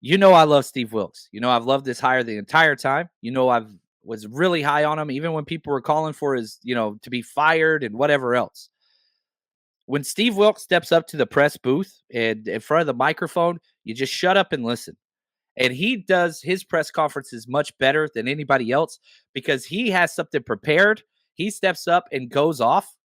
I love Steve Wilks. I've loved this hire the entire time. I've was really high on him, even when people were calling for his, to be fired and whatever else. When Steve Wilks steps up to the press booth and in front of the microphone, you just shut up and listen. And he does his press conferences much better than anybody else because he has something prepared. He steps up and goes off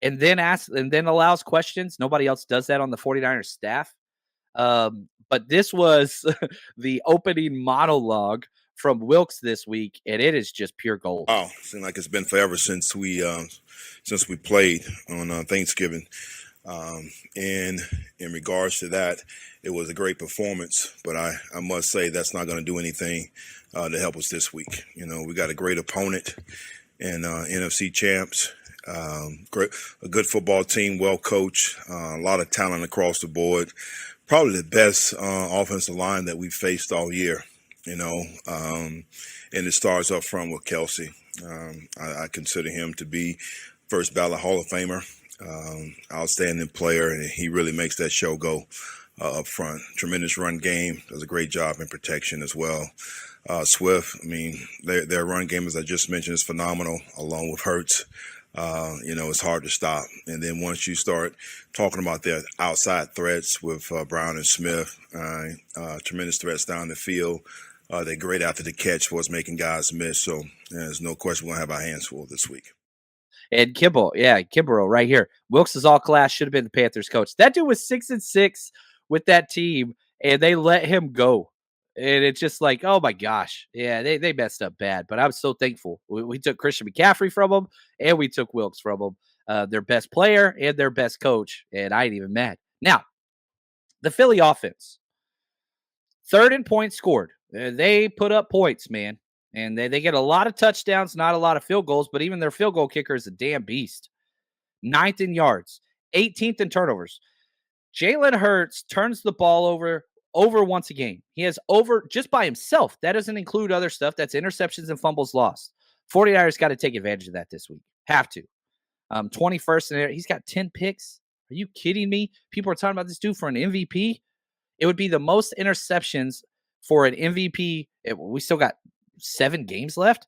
and then asks and then allows questions. Nobody else does that on the 49ers staff. But this was the opening monologue from Wilks this week, and it is just pure gold. Oh, seems like it's been forever since we played on Thanksgiving. And in regards to that, it was a great performance, but I must say that's not going to do anything to help us this week. We got a great opponent in NFC champs. A good football team, well coached, a lot of talent across the board. Probably the best offensive line that we've faced all year. And it starts up front with Kelsey. I consider him to be first ballot Hall of Famer, outstanding player, and he really makes that show go up front. Tremendous run game, does a great job in protection as well. Swift, their run game, as I just mentioned, is phenomenal, along with Hurts. It's hard to stop. And then once you start talking about their outside threats with Brown and Smith, tremendous threats down the field. They're great after the catch for us making guys miss. So there's no question we're going to have our hands full this week. And Kimbrough right here. Wilks is all class, should have been the Panthers coach. That dude was 6-6 with that team, and they let him go. And it's just like, oh my gosh. Yeah, they messed up bad. But I'm so thankful. We took Christian McCaffrey from them, and we took Wilks from them. Their best player and their best coach. And I ain't even mad. Now, the Philly offense. 3rd and points scored. They put up points, man. And they get a lot of touchdowns, not a lot of field goals, but even their field goal kicker is a damn beast. 9th in yards, 18th in turnovers. Jalen Hurts turns the ball over once a game. He has over just by himself. That doesn't include other stuff. That's interceptions and fumbles lost. 49ers got to take advantage of that this week. Have to. 21st in there. He's got 10 picks. Are you kidding me? People are talking about this dude for an MVP. It would be the most interceptions for an MVP. We still got 7 games left.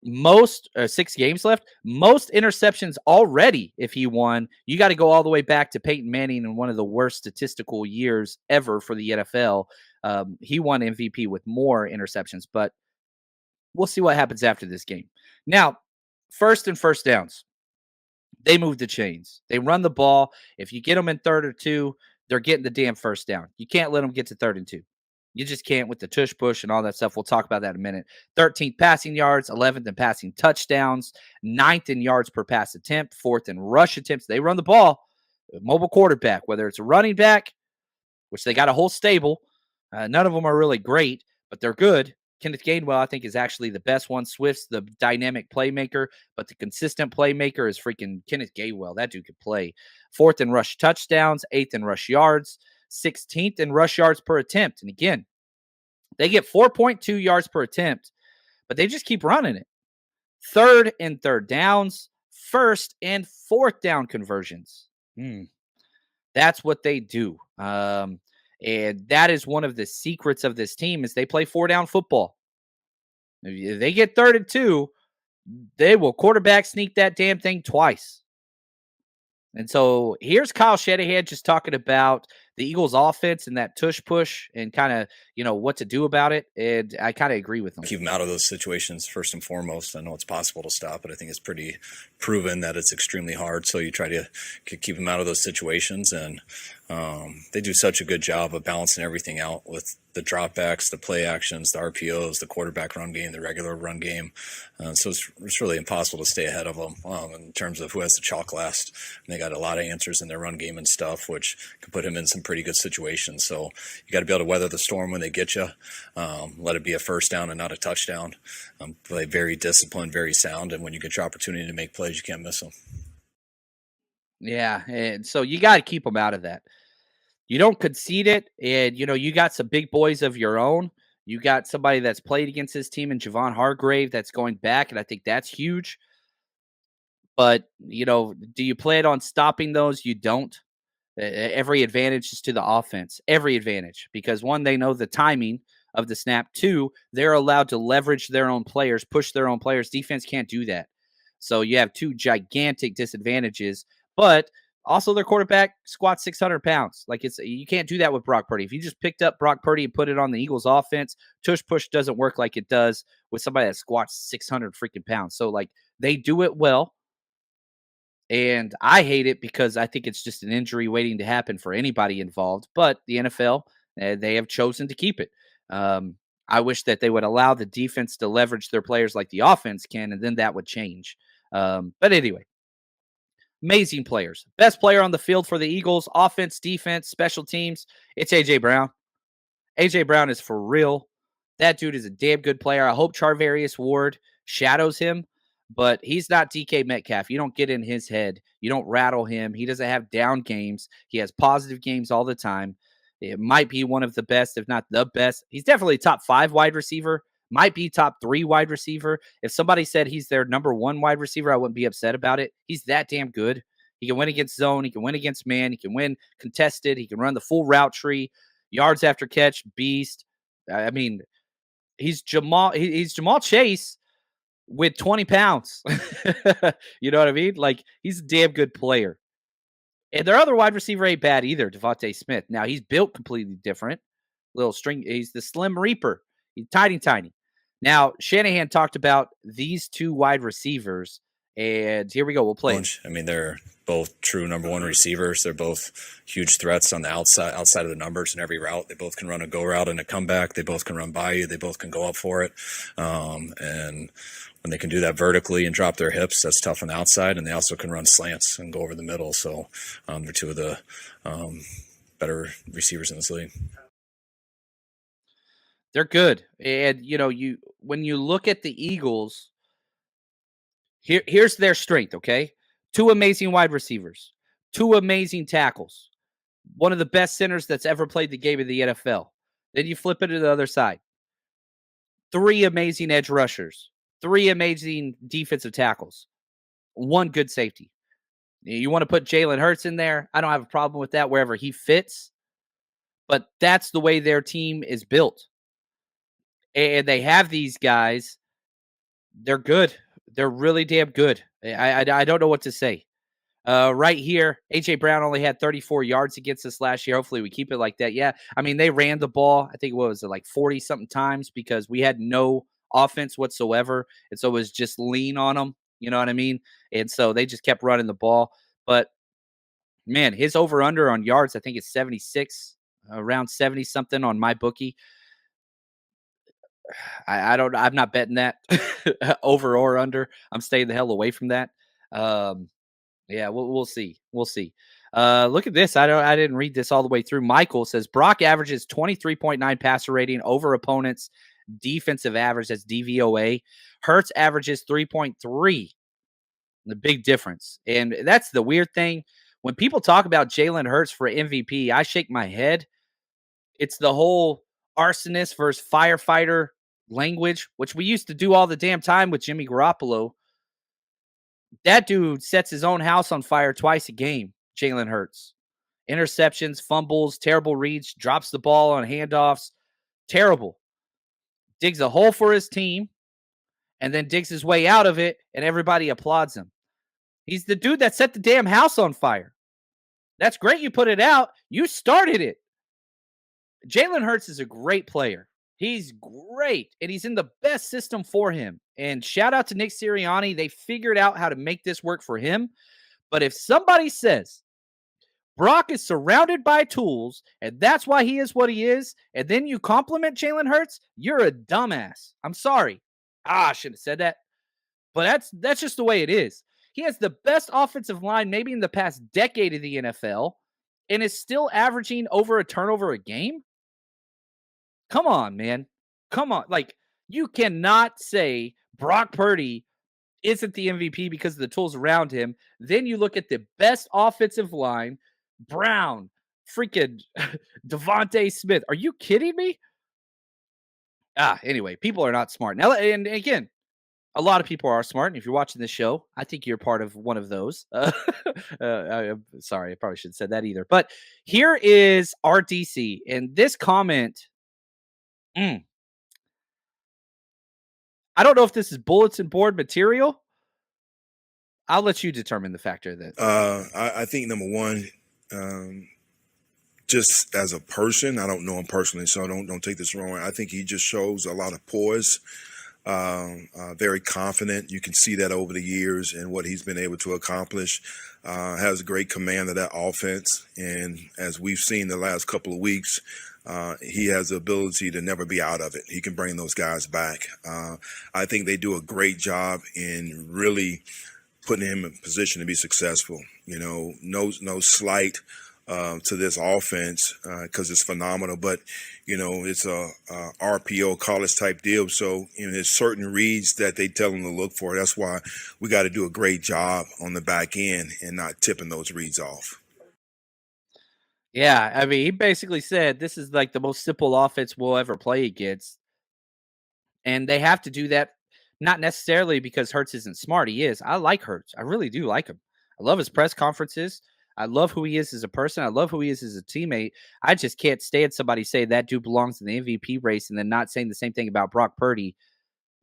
6 games left. Most interceptions already if he won. You got to go all the way back to Peyton Manning in one of the worst statistical years ever for the NFL. He won MVP with more interceptions, but we'll see what happens after this game. Now, first downs. They move the chains. They run the ball. If you get them in 3rd or 2, they're getting the damn first down. You can't let them get to 3rd and 2. You just can't with the tush push and all that stuff. We'll talk about that in a minute. 13th passing yards, 11th in passing touchdowns, 9th in yards per pass attempt, 4th in rush attempts. They run the ball. Mobile quarterback, whether it's a running back, which they got a whole stable. None of them are really great, but they're good. Kenneth Gainwell, I think, is actually the best one. Swift's the dynamic playmaker, but the consistent playmaker is freaking Kenneth Gainwell. That dude could play. 4th in rush touchdowns, 8th in rush yards, 16th in rush yards per attempt. And again, they get 4.2 yards per attempt, but they just keep running it. 3rd in 3rd downs, 1st and 4th down conversions. That's what they do. And that is one of the secrets of this team is they play 4-down football. If they get 3rd and 2, they will quarterback sneak that damn thing twice. And so here's Kyle Shanahan just talking about the Eagles offense and that tush push and kind of, what to do about it. And I kind of agree with him. Keep them out of those situations first and foremost. I know it's possible to stop, but I think it's pretty proven that it's extremely hard. So you try to keep them out of those situations. And they do such a good job of balancing everything out with the dropbacks, the play actions, the RPOs, the quarterback run game, the regular run game. So it's really impossible to stay ahead of them in terms of who has the chalk last. And they got a lot of answers in their run game and stuff, which could put him in some pretty good situations. So you got to be able to weather the storm when they get you. Let it be a first down and not a touchdown. Play very disciplined, very sound. And when you get your opportunity to make plays, you can't miss them. Yeah, and so you got to keep them out of that. You don't concede it, and, you got some big boys of your own. You got somebody that's played against his team in Javon Hargrave that's going back, and I think that's huge. But, do you plan on stopping those? You don't. Every advantage is to the offense. Every advantage. Because one, they know the timing of the snap. Two, they're allowed to leverage their own players, push their own players. Defense can't do that. So you have two gigantic disadvantages. But also, their quarterback squats 600 pounds. Like, you can't do that with Brock Purdy. If you just picked up Brock Purdy and put it on the Eagles offense, tush push doesn't work like it does with somebody that squats 600 freaking pounds. So, like, they do it well. And I hate it because I think it's just an injury waiting to happen for anybody involved. But the NFL, they have chosen to keep it. I wish that they would allow the defense to leverage their players like the offense can, and then that would change. But anyway. Amazing players. Best player on the field for the Eagles, offense, defense, special teams. It's A.J. Brown. A.J. Brown is for real. That dude is a damn good player. I hope Charvarius Ward shadows him, but he's not DK Metcalf. You don't get in his head. You don't rattle him. He doesn't have down games. He has positive games all the time. It might be one of the best, if not the best. He's definitely top 5 wide receiver. Might be top 3 wide receiver. If somebody said he's their number 1 wide receiver, I wouldn't be upset about it. He's that damn good. He can win against zone. He can win against man. He can win contested. He can run the full route tree. Yards after catch, beast. I mean, he's Jamal Chase with 20 pounds. You know what I mean? Like, he's a damn good player. And their other wide receiver ain't bad either, Devontae Smith. Now, he's built completely different. Little string. He's the Slim Reaper. He's tiny. Now, Shanahan talked about these 2 wide receivers, and here we go. We'll play. I mean, they're both true number 1 receivers. They're both huge threats on the outside of the numbers in every route. They both can run a go route and a comeback. They both can run by you. They both can go up for it. And when they can do that vertically and drop their hips, that's tough on the outside. And they also can run slants and go over the middle. So they're 2 of the better receivers in this league. They're good. And, when you look at the Eagles, here's their strength, okay? 2 amazing wide receivers, 2 amazing tackles, one of the best centers that's ever played the game of the NFL. Then you flip it to the other side. 3 amazing edge rushers, 3 amazing defensive tackles, 1 good safety. You want to put Jalen Hurts in there? I don't have a problem with that wherever he fits. But that's the way their team is built. And they have these guys. They're good. They're really damn good. I don't know what to say. Right here, A.J. Brown only had 34 yards against us last year. Hopefully we keep it like that. Yeah, I mean, they ran the ball, I think, what was it, like 40-something times because we had no offense whatsoever. And so it was just lean on them. You know what I mean? And so they just kept running the ball. But, man, his over-under on yards, I think it's 76, around 70-something on my bookie. I'm not betting that over or under. I'm staying the hell away from that. Yeah, we'll see. We'll see. Look at this. I didn't read this all the way through. Michael says Brock averages 23.9 passer rating over opponents' defensive average. That's DVOA. Hurts averages 3.3. The big difference. And that's the weird thing. When people talk about Jalen Hurts for MVP, I shake my head. It's the whole arsonist versus firefighter language, which we used to do all the damn time with Jimmy Garoppolo. That dude sets his own house on fire twice a game, Jalen Hurts. Interceptions, fumbles, terrible reads, drops the ball on handoffs. Terrible. Digs a hole for his team and then digs his way out of it, and everybody applauds him. He's the dude that set the damn house on fire. That's great you put it out. You started it. Jalen Hurts is a great player. He's great, and he's in the best system for him. And shout out to Nick Sirianni. They figured out how to make this work for him. But if somebody says Brock is surrounded by tools, and that's why he is what he is, and then you compliment Jalen Hurts, you're a dumbass. I'm sorry. I shouldn't have said that. But that's just the way it is. He has the best offensive line maybe in the past decade of the NFL, and is still averaging over a turnover a game? Come on, man. Come on. Like, you cannot say Brock Purdy isn't the MVP because of the tools around him. Then you look at the best offensive line, Brown, freaking Devontae Smith. Are you kidding me? Anyway, people are not smart. Now, and again, A lot of people are smart, and if you're watching this show, I think you're part of one of those. I'm sorry, I probably shouldn't have said that either. But here is RDC, and this comment, mm, I don't know if this is bulletin board material. I'll let you determine the factor of this. I think number one, just as a person, I don't know him personally, so don't take this wrong. I think he just shows a lot of poise, very confident. You can see that over the years and what he's been able to accomplish. Has a great command of that offense, and as we've seen the last couple of weeks, he has the ability to never be out of it. He can bring those guys back. I think they do a great job in really putting him in position to be successful. You know, no slight to this offense because it's phenomenal, but you know, it's a RPO college type deal. So you know, there's certain reads that they tell him to look for. That's why we got to do a great job on the back end and not tipping those reads off. Yeah, I mean, he basically said this is like the most simple offense we'll ever play against. And they have to do that, not necessarily because Hurts isn't smart. He is. I like Hurts. I really do like him. I love his press conferences. I love who he is as a person. I love who he is as a teammate. I just can't stand somebody say that dude belongs in the MVP race and then not saying the same thing about Brock Purdy.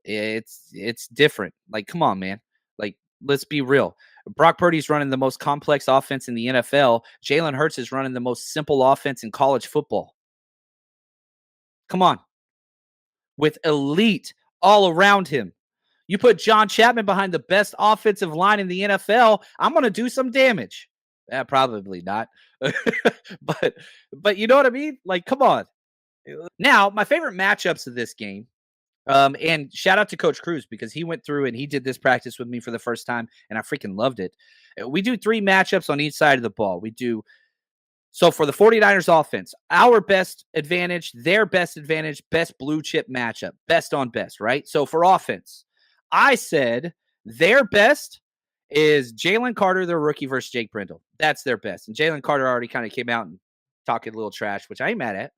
It's different. Like, come on, man. Like, let's be real. Brock Purdy's running the most complex offense in the NFL. Jalen Hurts is running the most simple offense in college football. Come on. With elite all around him. You put John Chapman behind the best offensive line in the NFL, I'm going to do some damage. Probably not. but you know what I mean? Like, come on. Now, my favorite matchups of this game, and shout out to Coach Cruz because he went through and he did this practice with me for the first time, and I freaking loved it. We do 3 matchups on each side of the ball. So for the 49ers offense, our best advantage, their best advantage, best blue chip matchup, best on best, right? So for offense, I said their best is Jalen Carter, their rookie, versus Jake Brendel. That's their best. And Jalen Carter already kind of came out and talking a little trash, which I ain't mad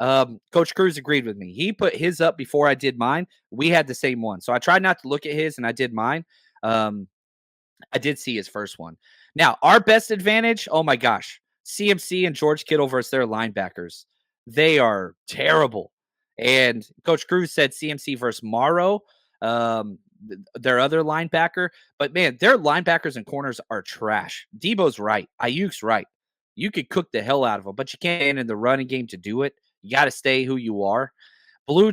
at. Coach Cruz agreed with me. He put his up before I did mine. We had the same one. So I tried not to look at his and I did mine. I did see his first one. Now, our best advantage, oh my gosh, CMC and George Kittle versus their linebackers. They are terrible. And Coach Cruz said CMC versus Morrow, their other linebacker. But, man, their linebackers and corners are trash. Debo's right. Ayuk's right. You could cook the hell out of them, but you can't in the running game to do it. You got to stay who you are. Blue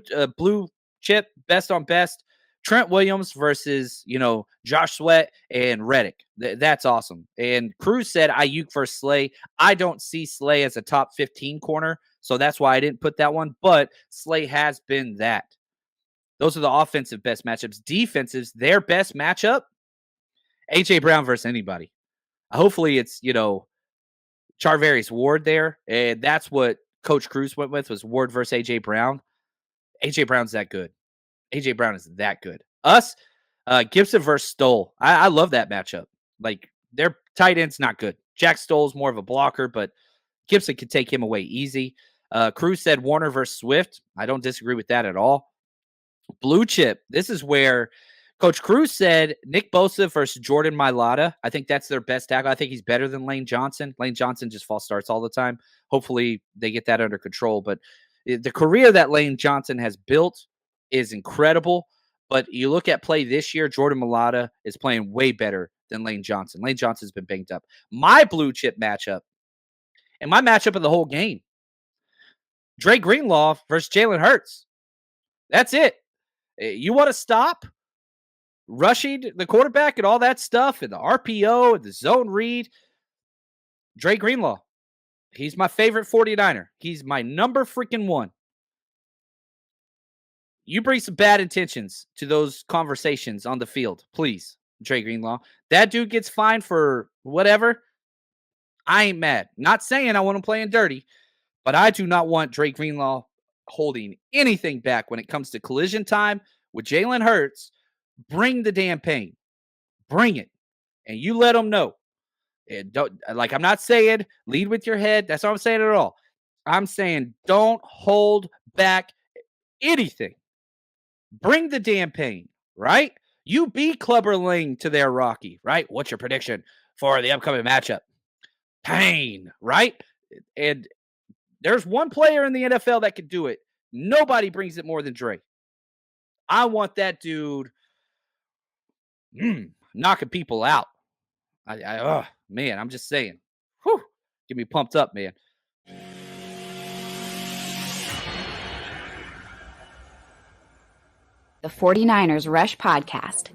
chip, best on best. Trent Williams versus, Josh Sweat and Reddick. That's awesome. And Cruz said Ayuk versus Slay. I don't see Slay as a top 15 corner, so that's why I didn't put that one. But Slay has been that. Those are the offensive best matchups. Defensives, their best matchup, A.J. Brown versus anybody. Hopefully it's, Charvarius Ward there. And that's what Coach Cruz went with was Ward versus A.J. Brown. A.J. Brown's that good. A.J. Brown is that good. Us, Gibson versus Stoll. I love that matchup. Like, their tight end's not good. Jack Stoll's more of a blocker, but Gibson could take him away easy. Cruz said Warner versus Swift. I don't disagree with that at all. Blue chip. This is where Coach Cruz said Nick Bosa versus Jordan Mailata. I think that's their best tackle. I think he's better than Lane Johnson. Lane Johnson just false starts all the time. Hopefully they get that under control. But the career that Lane Johnson has built is incredible. But you look at play this year, Jordan Mailata is playing way better than Lane Johnson. Lane Johnson's been banged up. My blue chip matchup and my matchup of the whole game, Dre Greenlaw versus Jalen Hurts. That's it. You want to stop rushing the quarterback and all that stuff and the RPO and the zone read? Dre Greenlaw. He's my favorite 49er. He's my number freaking one. You bring some bad intentions to those conversations on the field, please, Dre Greenlaw. That dude gets fined for whatever. I ain't mad. Not saying I want him playing dirty, but I do not want Dre Greenlaw holding anything back when it comes to collision time with Jalen Hurts. Bring the damn pain. Bring it. And you let them know. And don't, like, I'm not saying lead with your head. That's not what I'm saying at all. I'm saying don't hold back anything. Bring the damn pain, right? You beat Clubberling to their Rocky, right? What's your prediction for the upcoming matchup? Pain, right? And there's one player in the NFL that could do it. Nobody brings it more than Dre. I want that dude knocking people out. Man, I'm just saying. Whew, get me pumped up, man. The 49ers Rush Podcast.